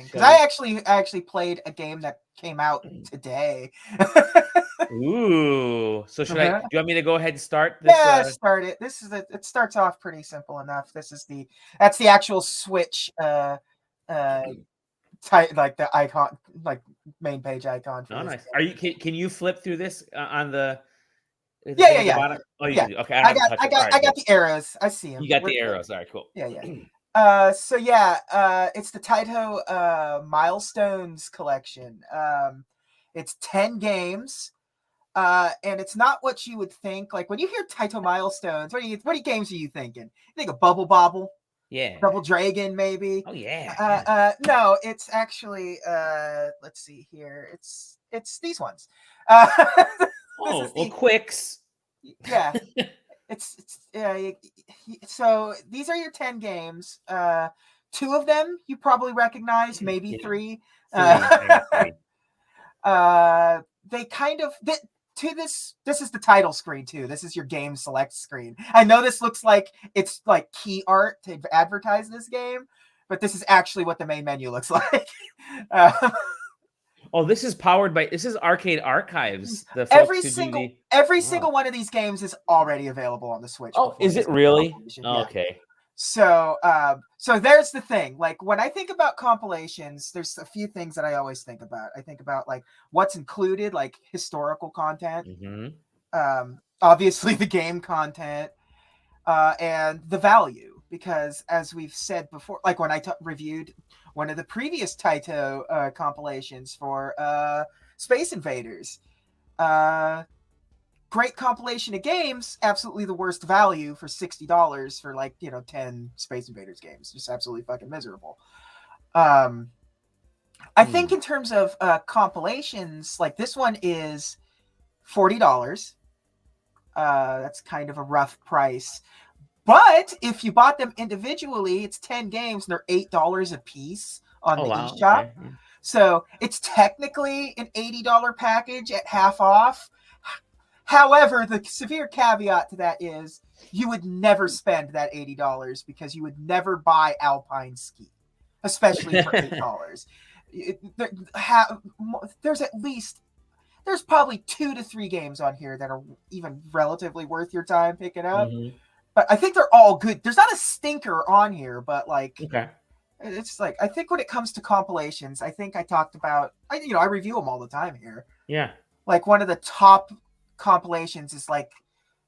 Because I actually played a game that came out today. Ooh. So should I? Do you want me to go ahead and start this? Yeah, start it. It starts off pretty simple enough. That's the actual Switch like the icon, like main page icon for Oh, this nice. game. Are you? Can you flip through this on the? Yeah. Oh, you Yeah. can. Okay, I don't have to touch it. All right, I got the arrows. I see them. you got the arrows. All right, cool. Yeah. So yeah, it's the Taito Milestones collection. It's 10 games. And it's not what you would think. Like when you hear Taito Milestones, what games are you thinking? You think of Bubble Bobble? Yeah. Double Dragon, maybe. Oh yeah. No, it's actually let's see here. It's these ones. QIX. Yeah. So these are your 10 games. 2 of them you probably recognize, maybe 3. They kind of this is the title screen too. This is your game select screen. I know this looks like it's like key art to advertise this game, but this is actually what the main menu looks like. This is Arcade Archives. Every single one of these games is already available on the Switch. Oh, is it really? Okay. So there's the thing. Like when I think about compilations, there's a few things that I always think about. I think about like what's included, like historical content, obviously the game content, and the value. Because as we've said before, like when I reviewed one of the previous Taito compilations for Space Invaders, great compilation of games, absolutely the worst value for $60 for 10 Space Invaders games. Just absolutely fucking miserable. I think in terms of compilations, like this one is $40. That's kind of a rough price. But if you bought them individually, it's 10 games and they're $8 a piece on the eShop. Okay. So it's technically an $80 package at half off. However, the severe caveat to that is you would never spend that $80 because you would never buy Alpine Ski, especially for $8. There's probably 2 to 3 games on here that are even relatively worth your time picking up. But I think they're all good. There's not a stinker on here, but it's like, I think when it comes to compilations, I think I talked about, I review them all the time here. Yeah. Like one of the top compilations is like,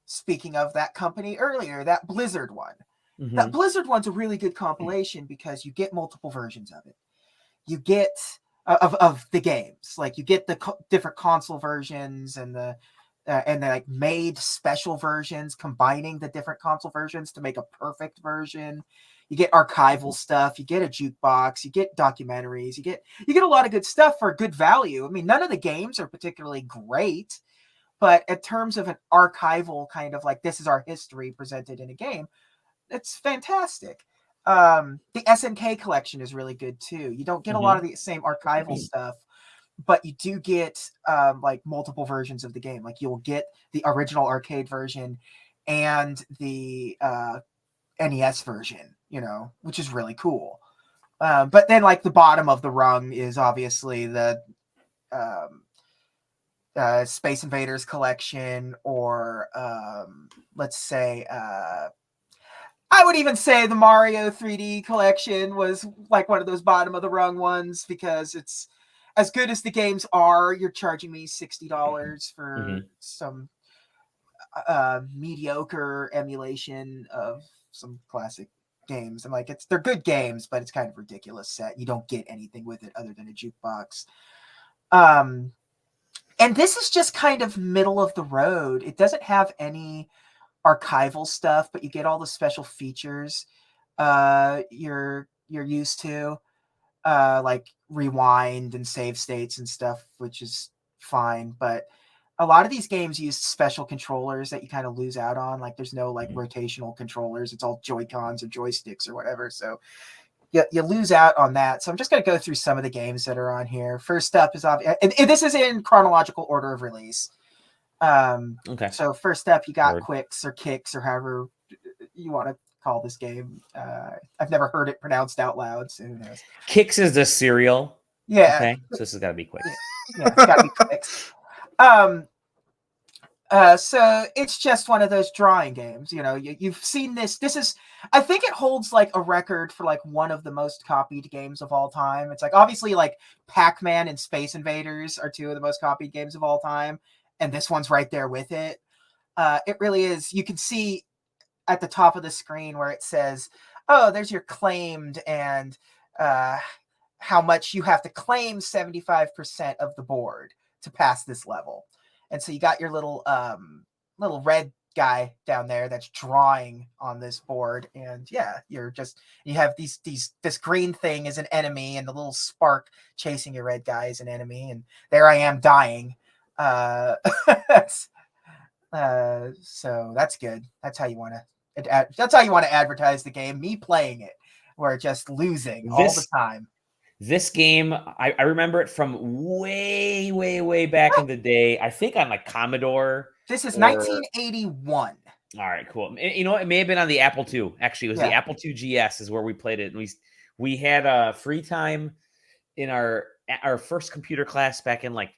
speaking of that company earlier, that Blizzard one. That Blizzard one's a really good compilation because you get multiple versions of it. You get of the games, like you get the different console versions and the like made special versions, combining the different console versions to make a perfect version. You get archival stuff, you get a jukebox, you get documentaries, you get a lot of good stuff for good value. I mean, none of the games are particularly great, but in terms of an archival kind of like, this is our history presented in a game, it's fantastic. The SNK collection is really good too. You don't get a lot of the same archival stuff, but you do get like multiple versions of the game. Like you'll get the original arcade version and the NES version, which is really cool. But then like the bottom of the rung is obviously the Space Invaders collection, or let's say I would even say the Mario 3D collection was like one of those bottom of the rung ones, because it's as good as the games are. You're charging me $60 for some mediocre emulation of some classic games. I'm like, they're good games, but it's kind of ridiculous set. You don't get anything with it other than a jukebox. And this is just kind of middle of the road. It doesn't have any archival stuff, but you get all the special features you're used to, like rewind and save states and stuff, which is fine. But a lot of these games use special controllers that you kind of lose out on. Like there's no like rotational controllers. It's all Joy-Cons or joysticks or whatever. So you lose out on that. So I'm just going to go through some of the games that are on here. First up is obvious, and this is in chronological order of release. Okay. So first up, you got QIX or QIX or however you want to call this game. I've never heard it pronounced out loud, so who knows? QIX is the cereal. Yeah. Okay, so this has got to be QIX. Yeah, it's got to be QIX. So it's just one of those drawing games. You know, you've seen this. This is, I think it holds like a record for like one of the most copied games of all time. It's like obviously like Pac-Man and Space Invaders are two of the most copied games of all time, and this one's right there with it. It really is. You can see at the top of the screen where it says, "Oh, there's your claimed," and how much you have to claim 75% of the board to pass this level. And so you got your little red guy down there that's drawing on this board, and yeah, you have this green thing is an enemy, and the little spark chasing your red guy is an enemy, and there I am dying. So that's good. That's how you want to advertise the game. Me playing it, we're just losing all the time. This game, I remember it from way, way, way back in the day. I think on like Commodore. This is 1981. All right, cool. You know, it may have been on the Apple II. Actually, it was the Apple II GS is where we played it. And we had free time in our first computer class back in like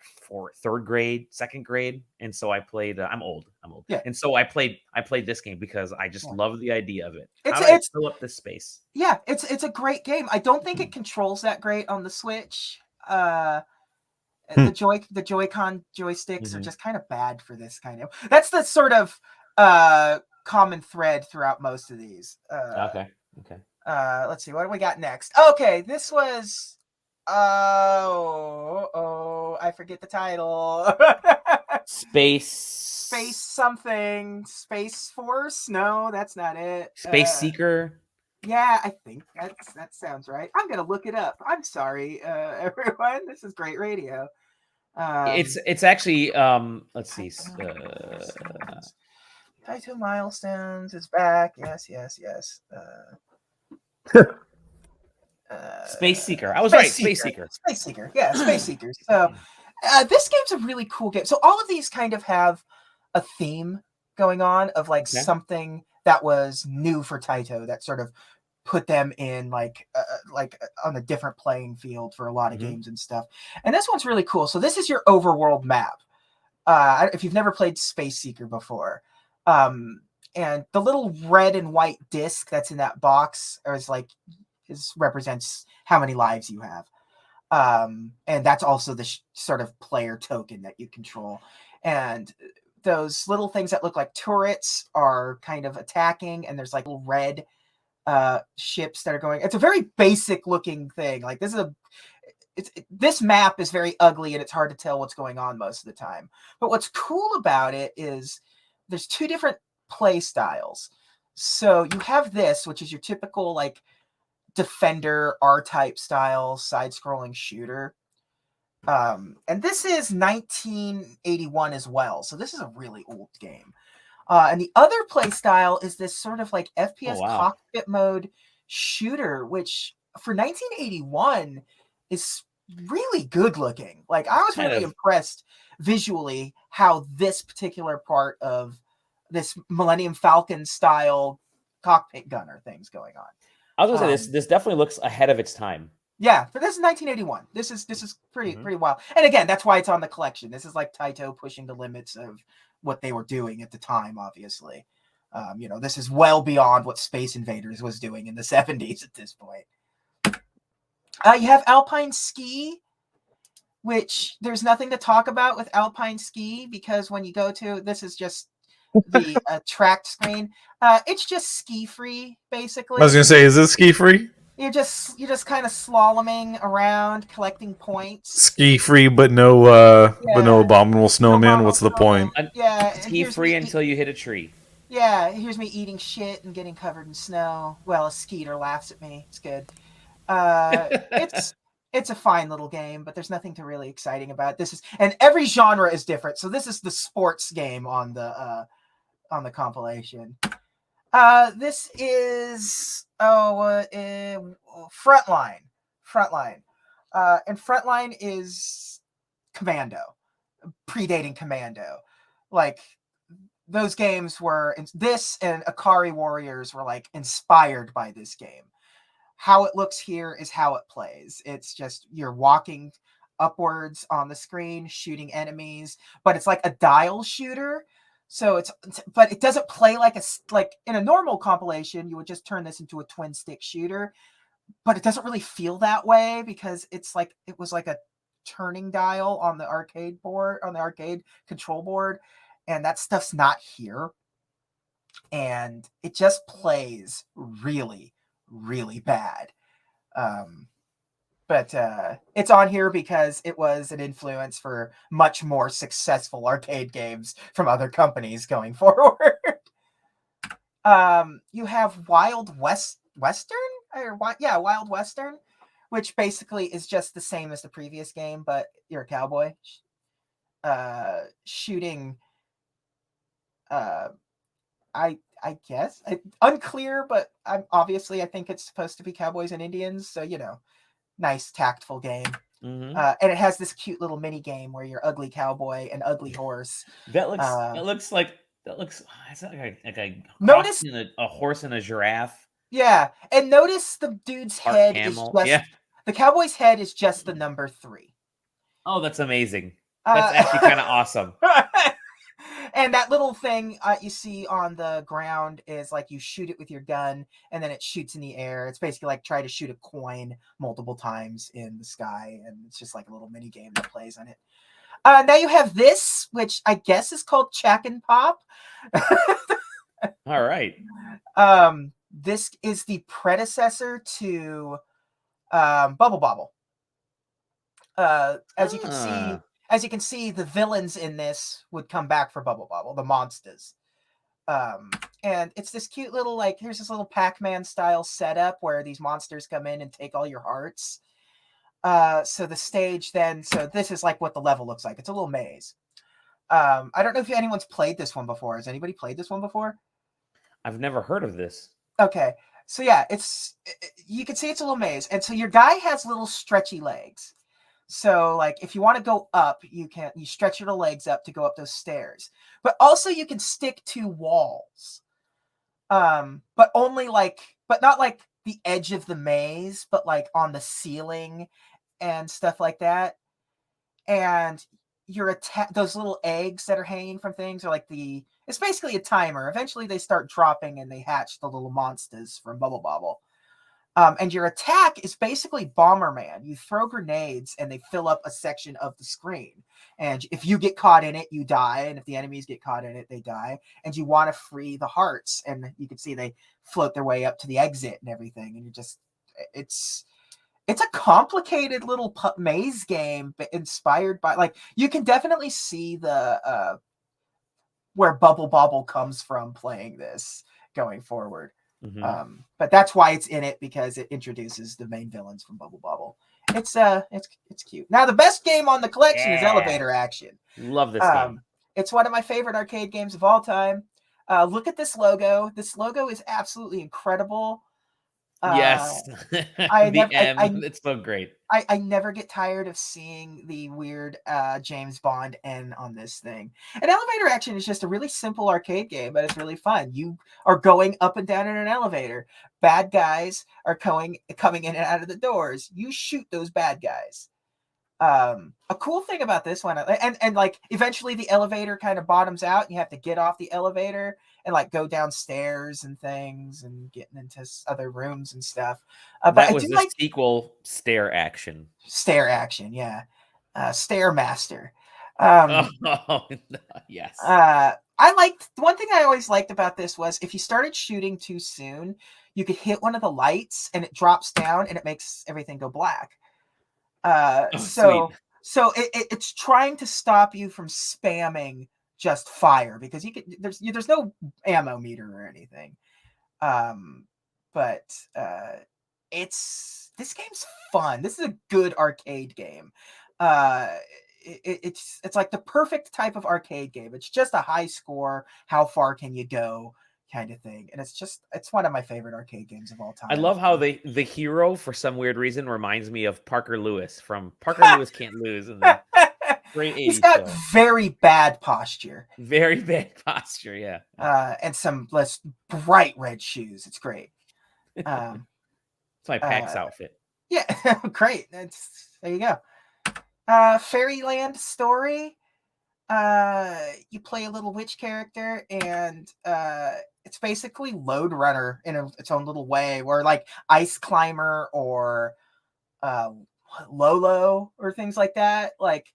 third grade, second grade. And so I played, I'm old. Yeah. And so I played this game because I just love the idea of it. It's fill up this space. Yeah, it's a great game. I don't think it controls that great on the Switch. The Joy-Con joysticks are just kind of bad for this kind of. That's the sort of common thread throughout most of these. Okay. Let's see, what do we got next? Okay, this was I forget the title. Space something. Space Force? No, that's not it. Spaceseeker. Yeah, I think that sounds right. I'm gonna look it up. I'm sorry, everyone. This is great radio. It's actually let's see. Taito Milestones is back. Yes. Spaceseeker. I was right. Spaceseeker. Spaceseeker. Yeah, Spaceseeker. So this game's a really cool game. So all of these kind of have a theme going on of like something that was new for Taito that sort of put them in like on a different playing field for a lot of games and stuff. And this one's really cool. So this is your overworld map. If you've never played Spaceseeker before, and the little red and white disc that's in that box represents how many lives you have. And that's also the sort of player token that you control. And those little things that look like turrets are kind of attacking, and there's like little red ships that are going. It's a very basic looking thing. Like this map is very ugly, and it's hard to tell what's going on most of the time. But what's cool about it is there's two different play styles. So you have this, which is your typical like Defender R-type style side-scrolling shooter. And this is 1981 as well. So this is a really old game. And the other play style is this sort of like FPS cockpit mode shooter, which for 1981 is really good looking. Like I was really impressed visually how this particular part of this Millennium Falcon style cockpit gunner thing's going on. I was gonna say this definitely looks ahead of its time. Yeah, but this is 1981. This is pretty wild. And again, that's why it's on the collection. This is like Taito pushing the limits of what they were doing at the time, obviously. This is well beyond what Space Invaders was doing in the 70s at this point. You have Alpine Ski, which there's nothing to talk about with Alpine Ski because when you go to, this is just the tracked screen. It's just ski free, basically. I was gonna say, is this ski free? You're just kind of slaloming around, collecting points. Ski free, but no abominable snowman. What's the point? Ski free until you hit a tree. Yeah, here's me eating shit and getting covered in snow. Well, a skeeter laughs at me. It's good. It's a fine little game, but there's nothing to really exciting about it. And every genre is different. So this is the sports game on the compilation. This is Frontline. And Frontline is Commando, predating Commando. Like those games were this and Akari Warriors were like inspired by this game. How it looks here is how it plays. It's just you're walking upwards on the screen, shooting enemies, but it's like a dial shooter. So but it doesn't play like in a normal compilation, you would just turn this into a twin stick shooter, but it doesn't really feel that way because it was like a turning dial on the arcade control board, and that stuff's not here. And it just plays really, really bad. But it's on here because it was an influence for much more successful arcade games from other companies going forward. You have Wild Western, Wild Western, which basically is just the same as the previous game, but you're a cowboy shooting. I guess unclear, but I think it's supposed to be cowboys and Indians, so nice tactful game. Mm-hmm. And it has this cute little mini game where you're ugly cowboy and ugly horse. That looks like it's like a horse and a giraffe. Yeah, and notice the dude's head camel. Is just the cowboy's head is just the number 3. Oh, that's amazing. That's actually kind of awesome. And that little thing you see on the ground is like you shoot it with your gun and then it shoots in the air. It's basically like try to shoot a coin multiple times in the sky, and it's just like a little mini game that plays on it. Now you have this, which I guess is called Chack and Pop. All right. This is the predecessor to Bubble Bobble. As you can see, the villains in this would come back for Bubble Bobble, the monsters. And it's this cute little, here's this little Pac-Man style setup where these monsters come in and take all your hearts. So the stage so this is like what the level looks like. It's a little maze. I don't know if anyone's played this one before. Has anybody played this one before? I've never heard of this. Okay. So yeah, you can see it's a little maze. And so your guy has little stretchy legs. So if you want to go up, you stretch your legs up to go up those stairs. But also you can stick to walls. But only but not like the edge of the maze, but like on the ceiling and stuff like that. And those little eggs that are hanging from things are it's basically a timer. Eventually they start dropping and they hatch the little monsters from Bubble Bobble. And your attack is basically Bomberman. You throw grenades and they fill up a section of the screen. And if you get caught in it, you die. And if the enemies get caught in it, they die. And you want to free the hearts. And you can see they float their way up to the exit and everything. And it's a complicated little maze game, but inspired by, you can definitely see the where Bubble Bobble comes from playing this going forward. Mm-hmm. But that's why it's in it, because it introduces the main villains from Bubble Bobble. It's cute. Now the best game on the collection is Elevator Action. Love this game. It's one of my favorite arcade games of all time. Look at this logo. This logo is absolutely incredible. Yes. It's so great. I never get tired of seeing the weird James Bond N on this thing. And Elevator Action is just a really simple arcade game, but it's really fun. You are going up and down in an elevator. Bad guys are coming in and out of the doors. You shoot those bad guys. A cool thing about this one, and eventually the elevator kind of bottoms out and you have to get off the elevator and go downstairs and things and getting into other rooms and stuff. That was the sequel, Stair Action. Stair Action, yeah. Stairmaster. Yes. One thing I always liked about this was if you started shooting too soon, you could hit one of the lights and it drops down and it makes everything go black. So it's trying to stop you from spamming just fire, because there's no ammo meter or anything. But this game's fun. This is a good arcade game. It's like the perfect type of arcade game. It's just a high score. How far can you go? Kind of thing. And it's one of my favorite arcade games of all time. I love how the hero, for some weird reason, reminds me of Parker Lewis from Parker Lewis Can't Lose. Great 80s He's got film. very bad posture. Very bad posture, yeah. And some less bright red shoes. It's great. It's my PAX outfit. Yeah, great. There you go. Fairyland Story. You play a little witch character, and it's basically Lode Runner in its own little way, where like Ice Climber or Lolo or things like that. Like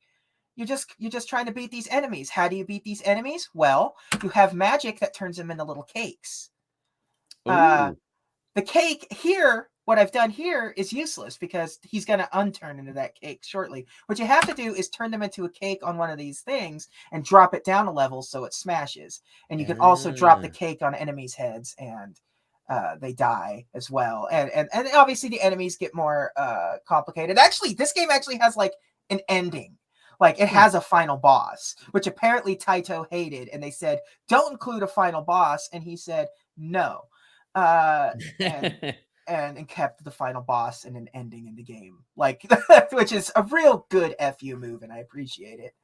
you're just trying to beat these enemies. How do you beat these enemies? Well, you have magic that turns them into little cakes. The cake here, what I've done here is useless because he's going to unturn into that cake shortly. What you have to do is turn them into a cake on one of these things and drop it down a level so it smashes. And you can also drop the cake on enemies' heads and they die as well. And obviously the enemies get more complicated. Actually, this game actually has like an ending. Like it has a final boss, which apparently Taito hated. And they said, don't include a final boss. And he said, no. And kept the final boss and an ending in the game, like which is a real good FU move, and I appreciate it.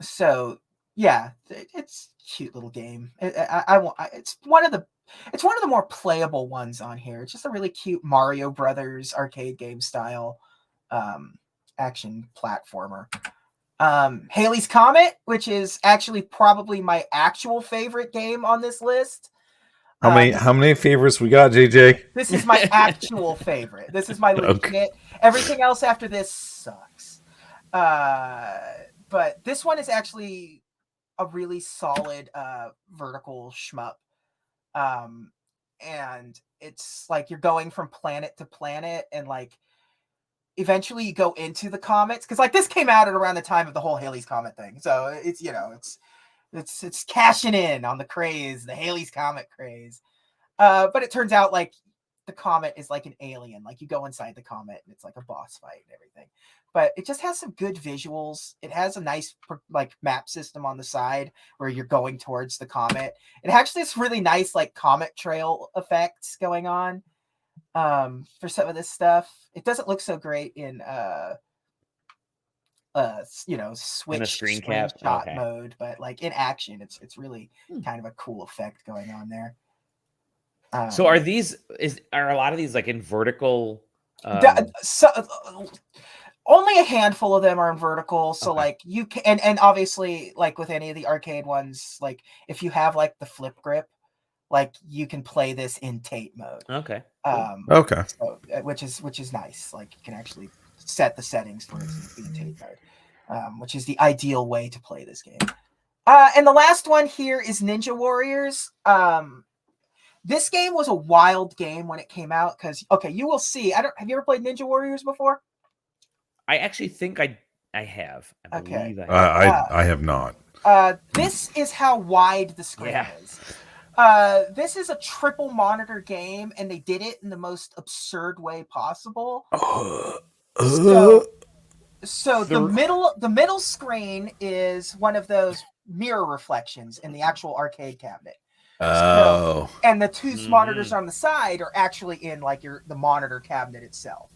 So yeah, it's a cute little game. It's one of the more playable ones on here. It's just a really cute Mario Brothers arcade game style action platformer. Halley's Comet, which is actually probably my actual favorite game on this list. How many favorites we got, JJ? This is my actual favorite. This is my legit. Okay. Everything else after this sucks. But this one is actually a really solid vertical shmup. And it's like you're going from planet to planet, and like eventually you go into the comets, because like this came out at around the time of the whole Halley's Comet thing. So it's, you know, it's cashing in on the craze, the Halley's Comet craze. But it turns out like the comet is like an alien. Like you go inside the comet and it's like a boss fight and everything. But it just has some good visuals. It has a nice like map system on the side where you're going towards the comet. It actually has really nice like comet trail effects going on for some of this stuff. It doesn't look so great in switch in a screen cap shot mode, but like in action it's really kind of a cool effect going on there. So are a lot of these like in vertical? Only a handful of them are in vertical. So like you can, and obviously like with any of the arcade ones, like if you have like the flip grip, like you can play this in Tate mode. Okay. So, which is nice. Like you can actually set the settings for it to be in Tate mode, which is the ideal way to play this game. And the last one here is Ninja Warriors. This game was a wild game when it came out because, you will see. Have you ever played Ninja Warriors before? I actually think I have. I believe I have not. This is how wide the screen is. This is a triple monitor game, and they did it in the most absurd way possible. So the middle screen is one of those mirror reflections in the actual arcade cabinet. And the two monitors on the side are actually in like the monitor cabinet itself.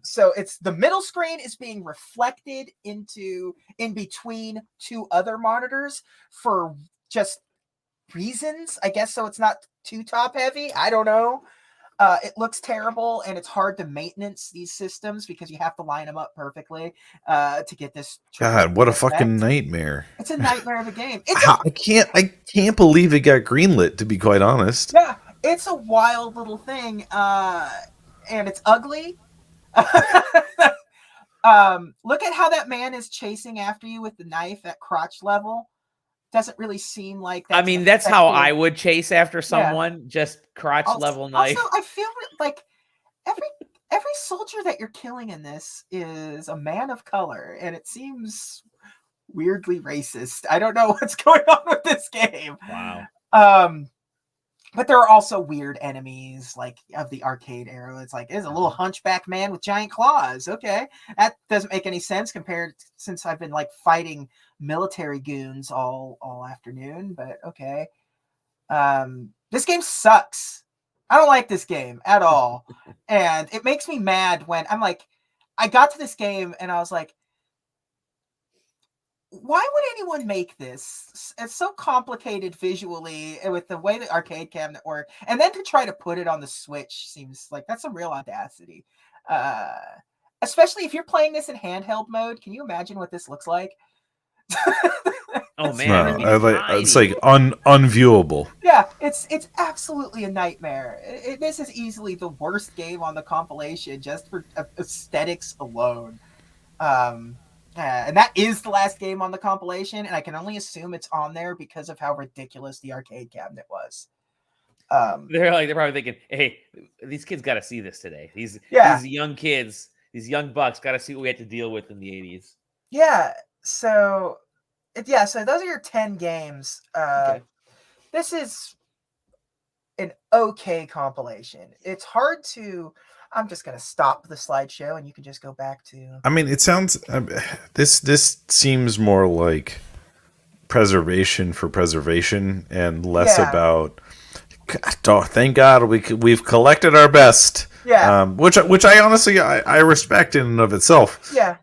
So it's the middle screen is being reflected in between two other monitors for just reasons, I guess, so it's not too top heavy. I don't know. It looks terrible, and it's hard to maintenance these systems because you have to line them up perfectly to get this. God, what a fucking nightmare! It's a nightmare of a game. I can't believe it got greenlit. To be quite honest, yeah, it's a wild little thing, and it's ugly. Look at how that man is chasing after you with the knife at crotch level. Doesn't really seem like that. I mean, that's how I would chase after someone, just crotch level knife. Also, I feel like every soldier that you're killing in this is a man of color, and it seems weirdly racist. I don't know what's going on with this game. Wow. But there are also weird enemies, like of the arcade era. It's like, there's a little hunchback man with giant claws. Okay, that doesn't make any sense since I've been like fighting military goons all afternoon. But okay, this game sucks. I don't like this game at all, and it makes me mad when I'm like, I got to this game and I was like, why would anyone make this? It's so complicated visually with the way the arcade cabinet works, and then to try to put it on the Switch seems like that's some real audacity. Especially if you're playing this in handheld mode. Can you imagine what this looks like? Oh man, it's like unviewable. Yeah, it's absolutely a nightmare. This is easily the worst game on the compilation just for aesthetics alone. And that is the last game on the compilation, and I can only assume it's on there because of how ridiculous the arcade cabinet was. They're probably thinking, "Hey, these kids got to see this today. These young kids, these young bucks, got to see what we had to deal with in the '80s." Yeah. So those are your 10 games. Okay. This is an okay compilation. It's hard to. I'm just going to stop the slideshow and you can just go back to... I mean, it sounds... this seems more like preservation for preservation and less about... thank God we've collected our best. Yeah. Which I honestly, I respect in and of itself. Yeah.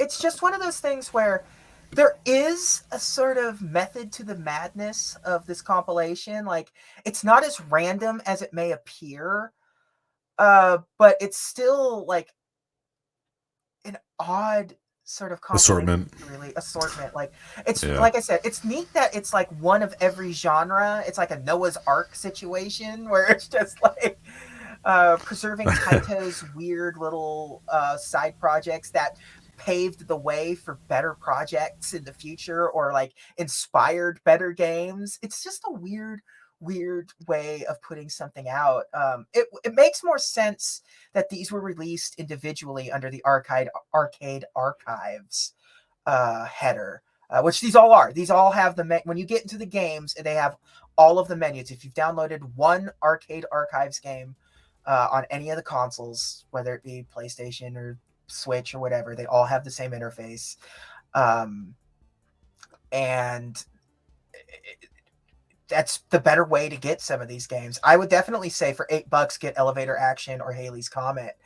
It's just one of those things where there is a sort of method to the madness of this compilation. Like, it's not as random as it may appear. But it's still like an odd sort of assortment. Really, assortment. Like it's like I said, it's neat that it's like one of every genre. It's like a Noah's Ark situation where it's just like preserving Taito's weird little side projects that paved the way for better projects in the future or like inspired better games. It's just a weird way of putting something out. It makes more sense that these were released individually under the arcade archives header, which these all are. These all have when you get into the games, they have all of the menus. If you've downloaded one arcade archives game on any of the consoles, whether it be PlayStation or Switch or whatever, they all have the same interface. And that's the better way to get some of these games. I would definitely say for $8 get Elevator Action or Haley's Comet,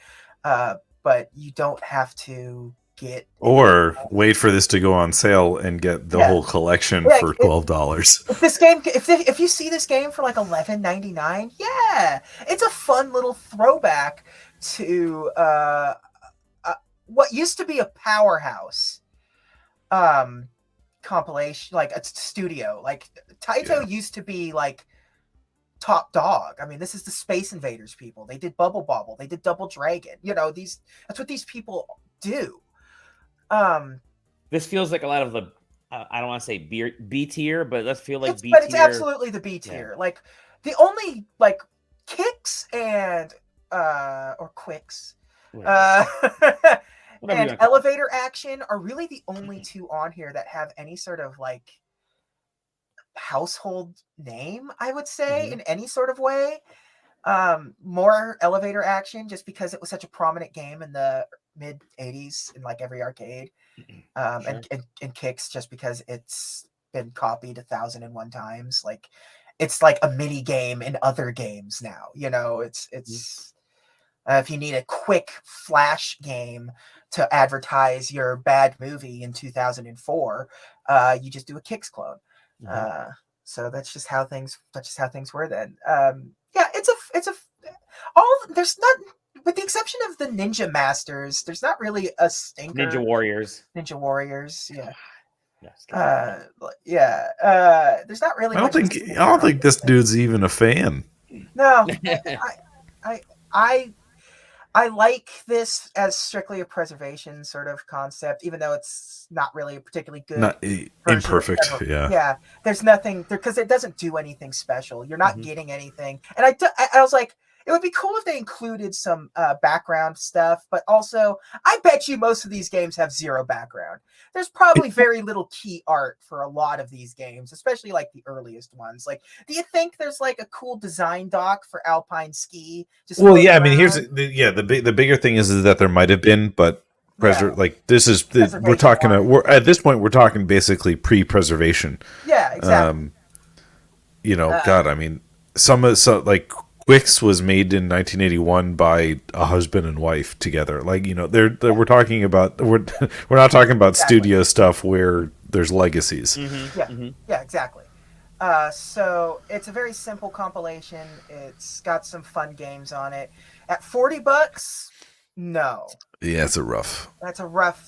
but you don't have to get. Or wait for this to go on sale and get the whole collection for $12. If this game, if you see this game for like $11.99, yeah, it's a fun little throwback to what used to be a powerhouse. Compilation, like a studio, like Taito used to be like top dog. I mean, this is the Space Invaders people. They did Bubble Bobble, they did Double Dragon. That's what these people do. This feels like a lot of the I don't want to say B tier, but let's feel like B tier. But it's absolutely the B tier. Like the only like QIX and or QIX and Elevator Action are really the only two on here that have any sort of like household name, I would say, in any sort of way. More Elevator Action just because it was such a prominent game in the mid 80s in like every arcade. And QIX just because it's been copied 1,001 times. Like it's like a mini game in other games now. It's if you need a quick flash game to advertise your bad movie in 2004, you just do a QIX clone. So that's just how things were then. There's not, with the exception of the Ninja Masters, there's not really a stinker. Ninja Warriors, yeah. There's not really. I don't think this dude's even a fan. No, I like this as strictly a preservation sort of concept, even though it's not really a particularly good. Not imperfect, yeah. Yeah, there's nothing because it doesn't do anything special. You're not getting anything, and I was like, it would be cool if they included some background stuff, but also I bet you most of these games have zero background. There's probably very little key art for a lot of these games, especially like the earliest ones. Like, do you think there's like a cool design doc for Alpine Ski? Well, yeah, I mean, here's the bigger thing is that there might have been, but like this is we're talking at this point we're talking basically pre-preservation. Yeah, exactly. God, I mean, some like QIX was made in 1981 by a husband and wife together. Like, we're talking about we're not talking about studio stuff where there's legacies. Yeah, exactly. So it's a very simple compilation. It's got some fun games on it. At $40, no. Yeah, it's a rough. That's a rough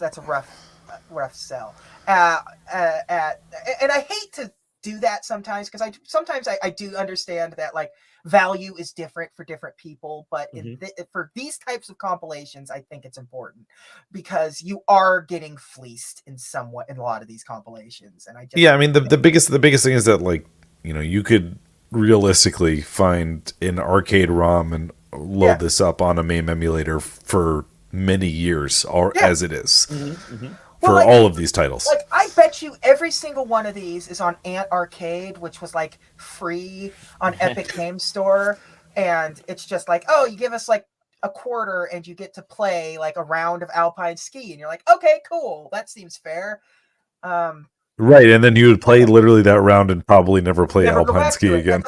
sell. And I hate to do that sometimes because I do understand that like value is different for different people, but for these types of compilations, I think it's important because you are getting fleeced in a lot of these compilations. And I mean the biggest thing is that like you could realistically find an arcade ROM and load this up on a MAME emulator for many years, as it is. For all of these titles. Like, I bet you every single one of these is on Ant Arcade, which was, like, free on Epic Games Store. And it's just like, oh, you give us, like, a quarter and you get to play, like, a round of Alpine Ski. And you're like, okay, cool. That seems fair. Right, and then you would play literally that round and probably never play Alpine Ski again.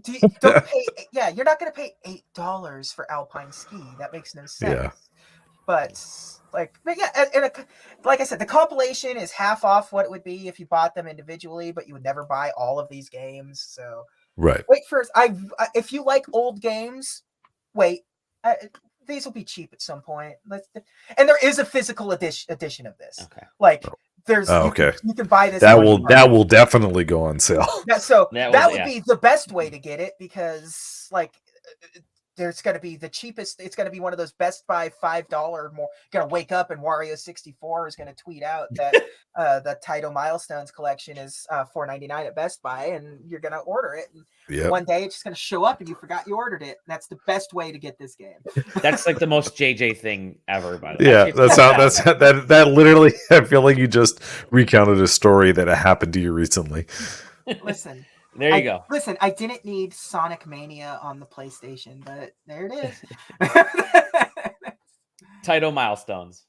You're not going to pay $8 for Alpine Ski. That makes no sense. Yeah. But like I said, the compilation is half off what it would be if you bought them individually, but you would never buy all of these games. So right, wait first. If you like old games, wait. These will be cheap at some point. And there is a physical edition of this. Okay, like there's you can buy this. That will definitely go on sale. That would be the best way to get it because like. There's going to be the cheapest. It's going to be one of those Best Buy $5 more. You're going to wake up and Wario64 is going to tweet out that the Taito Milestones collection is $4.99 at Best Buy, and you're going to order it. And one day it's just going to show up, and you forgot you ordered it. That's the best way to get this game. That's like the most JJ thing ever. By the way, yeah, that literally. I feel like you just recounted a story that happened to you recently. Listen. There you go. Listen, I didn't need Sonic Mania on the PlayStation, but there it is. Taito Milestones.